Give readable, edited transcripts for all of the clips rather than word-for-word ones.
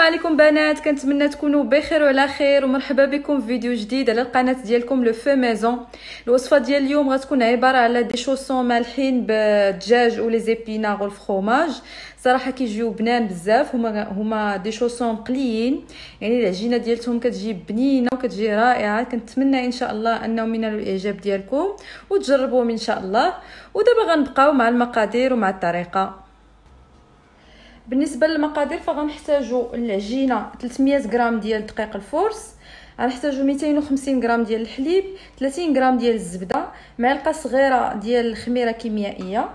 عليكم بنات، كنتمنى تكونوا بخير وعلى خير ومرحبا بكم في فيديو جديد على القناه ديالكم لو في ميزون. الوصفه ديال اليوم غتكون عباره على دي شوسون مالحين بالدجاج ولي زيبينار والفرomاج. صراحه كيجيو بنان بزاف، هما دي شوسون قليين، يعني العجينه ديالتهم كتجي بنينه وكتجي رائعه. كنتمنى ان شاء الله انهم ينالوا الاعجاب ديالكم وتجربوهم ان شاء الله. ودابا غنبقاو مع المقادير ومع الطريقه. بالنسبه للمقادير فغنحتاجوا العجينه 300 غرام ديال الدقيق الفورس، غنحتاجوا 250 غرام ديال الحليب، 30 غرام ديال الزبده، معلقه صغيره ديال الخميره كيميائيه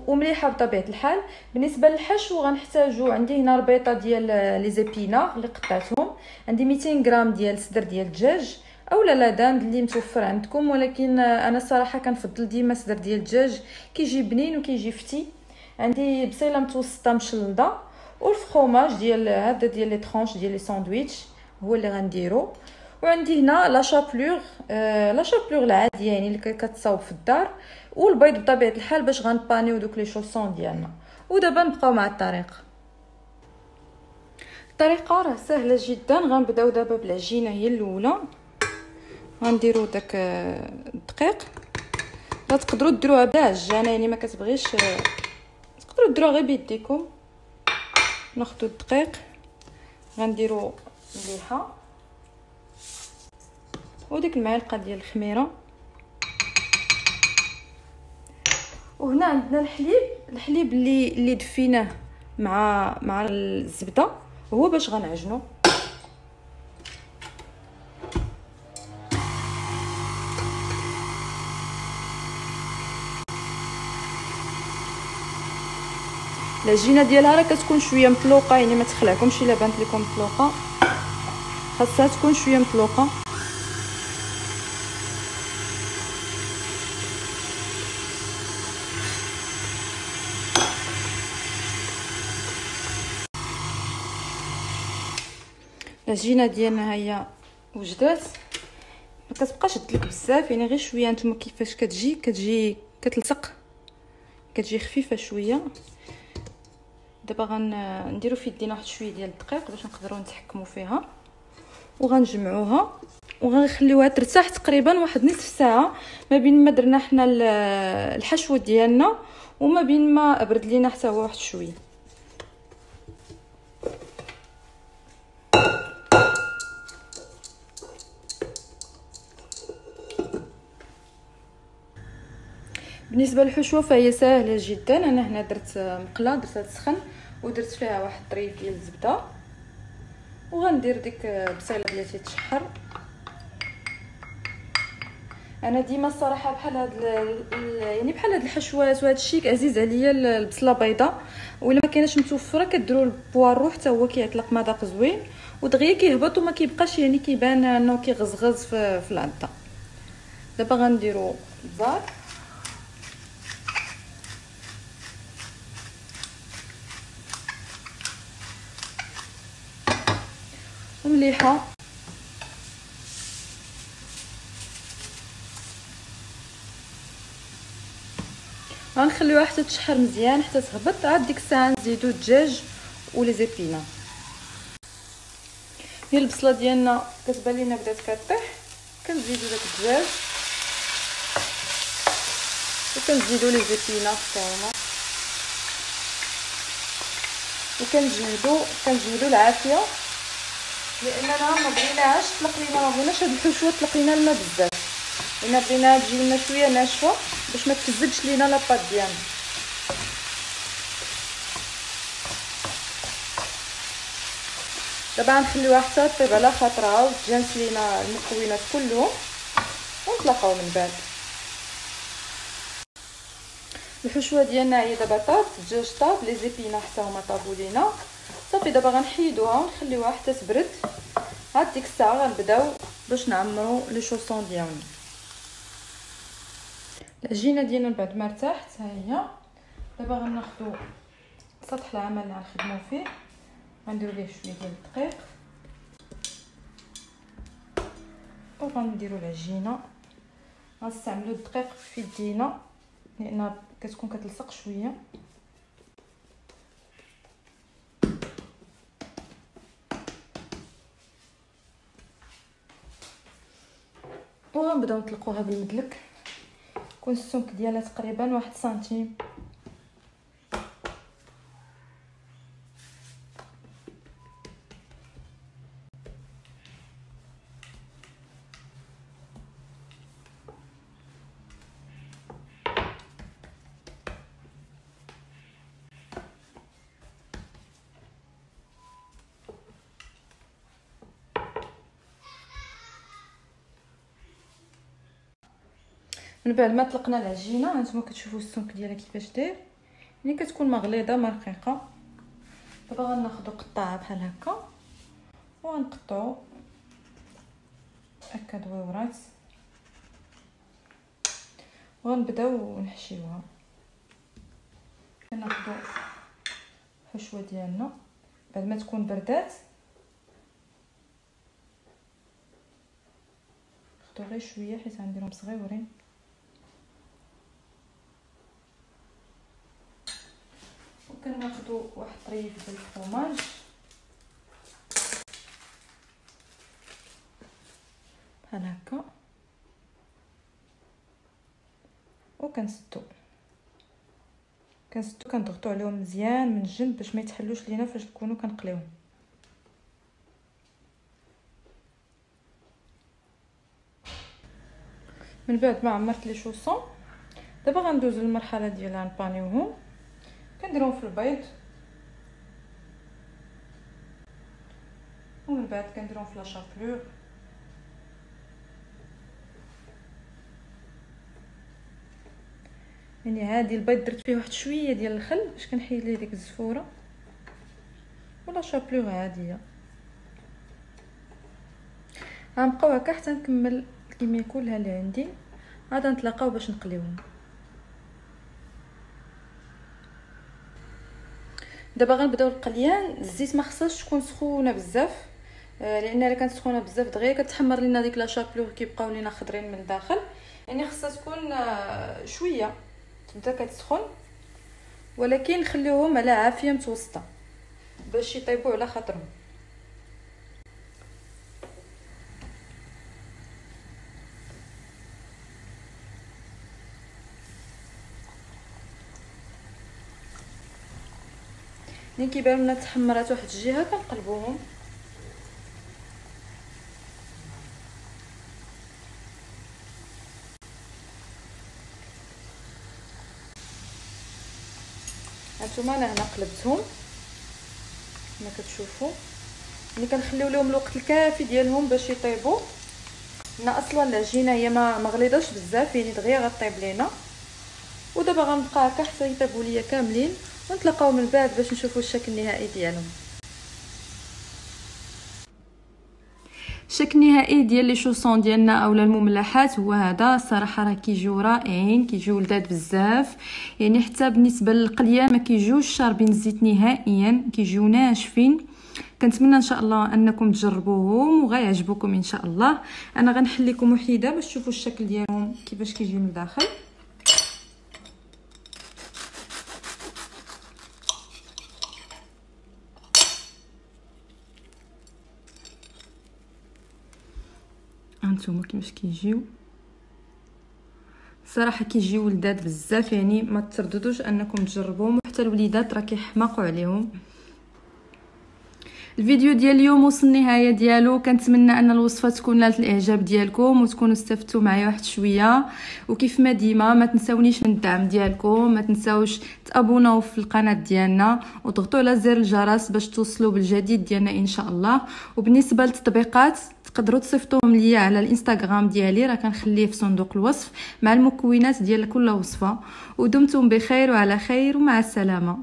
ومليحه بطبيعه الحال. بالنسبه للحشو غنحتاجوا عندي هنا ربيطه ديال لي زيبينار اللي قطعتهم، عندي 200 غرام ديال صدر ديال الدجاج اولا لادان اللي متوفر عندكم، ولكن انا الصراحه كنفضل ديما صدر ديال الدجاج، كيجي بنين وكيجي فتي. عندي بصيله متوسطه مشلضه، والفرomاج ديال هذا ديال لي طرونش ديال لي ساندويتش هو اللي غنديرو. وعندي هنا لا شابلور العاديه يعني اللي كتصاوب في الدار، والبيض بطبيعه الحال باش غنبانيو دوك لي شوسون ديالنا. ودابا نبقاو مع الطريقه راه سهله جدا. غنبداو دابا بالعجينه هي الاولى، غنديروا داك الدقيق. تقدروا ديروها بلا عجانه، يعني ما كتبغيش تقدروا ديروها غير بيديكم. ناخذوا الدقيق غنديروا مليحه وديك المعلقه ديال الخميره. وهنا عندنا الحليب اللي دفيناه مع الزبده، هو باش غنعجنو. العجينه ديالها راه كتكون شويه مطلوقه، يعني ما تخلعكمش الا بانت لكم مطلوقه، خاصها تكون شويه مطلوقه. العجينه ديالنا هي وجدات، ما كتبقاش تدلك بزاف، يعني غير شويه. نتوما كيفاش كتجي كتلصق، كتجي خفيفه شويه. دابا غنديروا في يدينا واحد شويه ديال الدقيق باش نقدروا نتحكموا فيها، وغنجمعوها وغنخليوها ترتاح تقريبا واحد نصف ساعه ما بين ما درنا حنا الحشو ديالنا وما بين ما برد لينا حتى هو واحد شويه. بالنسبه للحشوه فهي سهله جدا. انا هنا درت مقله، درتها تسخن ودرت فيها واحد طريف ديال الزبده، وغندير ديك البصيله اللي تتشحر. انا ديما الصراحه بحال يعني بحال هاد الحشوات وهذا الشيء عزيز عليا البصله بيضاء، ولا ما كايناش متوفره كديروا البوارو حتى هو كيعطلق مذاق زوين ودغيا كيهبط وما كيبقاش يعني كيبان انه كيغزغز في العضه. دابا غنديروا الزار مليحه. غنخليوها حتى تشحر مزيان حتى تهبط. عاد ديك الساعه نزيدو الدجاج ولي زيبينا. هي البصله ديالنا كتبان لينا بدات كطيح، كنزيدو داك الدجاج وكنزيدو لي زيبينا حتى هما، وكنجهدوا العافيه، لاننا ما بغيناهاش تطلق لينا، ما بغيناش هاد الحشوه تطلق لينا الماء بزاف، لان بغيناها تجي لنا شويه ناشفه باش ما تفزدش لينا لاباط ديالنا. دابا غنخليوها حتى طيب على خاطرها وتجانس لينا المكونات كلهم ونطلقوا من بعد. الحشوه ديالنا هي دابا طاب، الدجاج طاب، لي زيبينا حتى هما طابوا لينا صافي. دابا غنحيدوها ونخليوها حتى تبرد. عاد ديك الساعه غنبداو باش نعمروا لي شوسون ديالنا. العجينه ديالنا بعد ما ارتاحت ها هي. دابا غناخذوا سطح العمل اللي غنخدموا فيه، غنديروا ليه شويه ديال الدقيق وغنديروا العجينه. غنستعملوا الدقيق في يدينا لان كتكون كتلصق شويه. وغنبداو نطلقوها بالمدلك. يكون السمك ديالها تقريبا 1 سنتيم. من بعد ما طلقنا العجينه هانتوما كتشوفوا السمك ديالها كيفاش داير، يعني كتكون مغليظه ما رقيقه. دابا غناخذوا قطعه بحال هكا وغنقطعوا هكا دويورات وغنبداو نحشيوها. كناخذوا الحشوه ديالنا بعد ما تكون بردات، ناخذوا غير شويه حيت غنديرهم صغيورين. وكناخذوا واحد طريف ديال الفرماج بحال هكا وكنسدو كنضغطوا عليهم مزيان من الجنب باش ما يتحلوش لينا فاش نكونوا كنقليوهم. من بعد ما عمرت لي شوصون دابا غندوزو للمرحله ديال نبانيوهم. كنديروهم في البيض ومن بعد كنديروهم في لاشابلور. يعني عادي البيض درت فيه واحد شويه ديال الخل باش كنحيد ليه ديك الزفوره، ولا شابلور عاديه. غنبقاو هكا حتى نكمل الكميه كلها اللي عندي، عاد نتلاقاو باش نقليوهم. دابا غنبداو القليان. الزيت ما خصهاش تكون سخونه بزاف، لان الا كانت سخونه بزاف دغيا كتحمر لينا ديك لا شابلور كيبقاو لينا خضرين من الداخل. يعني خصها تكون شويه تبدا كتسخن، ولكن خليوهم على عافيه متوسطه باش يطيبوا على خاطرهم. ملي كيبان لنا تحمرات واحد الجهه كنقلبوهم. هانتوما انا هنا قلبتهم كما كتشوفوا. ملي كنخليو لهم الوقت الكافي ديالهم باش يطيبوا، لان اصلا العجينه هي ما غليظاش بزاف، يعني دغيا غطيب لينا. ودابا غنبقى هكا حتى يطيبوا ليا كاملين ونتلاقاو من بعد باش نشوفوا الشكل النهائي ديالهم. الشكل النهائي ديال لي شوصون ديالنا اولا المملحات هو هذا. الصراحه راه كيجيو رائعين، كيجيو لذاذ بزاف. يعني حتى بالنسبه للقليه ما كيجيوش شاربين الزيت نهائيا، كيجيو ناشفين. كنتمنى ان شاء الله انكم تجربوهم وغيعجبوكم ان شاء الله. انا غنحل لكم وحيده باش تشوفوا الشكل ديالهم كيفاش كيجي من الداخل. هانتوما كيفاش كيجيو. صراحه كيجيو لذاذ بزاف، يعني ما ترددوش انكم تجربوهم، وحتى الوليدات راه كيحماقوا عليهم. الفيديو ديال اليوم وصل النهايه ديالو. كنتمنى ان الوصفه تكون نالت الاعجاب ديالكم وتكونوا استفدتوا معايا واحد شويه. وكيف ما ديما ما تنساونيش من الدعم ديالكم، ما تنساوش تابوناو في القناه ديالنا وتضغطوا على زر الجرس باش توصلوا بالجديد ديالنا ان شاء الله. وبالنسبه للتطبيقات تقدروا تصيفطوهم ليا على الانستغرام ديالي، راه كنخليه في صندوق الوصف مع المكونات ديال كل وصفه. ودمتم بخير وعلى خير ومع السلامه.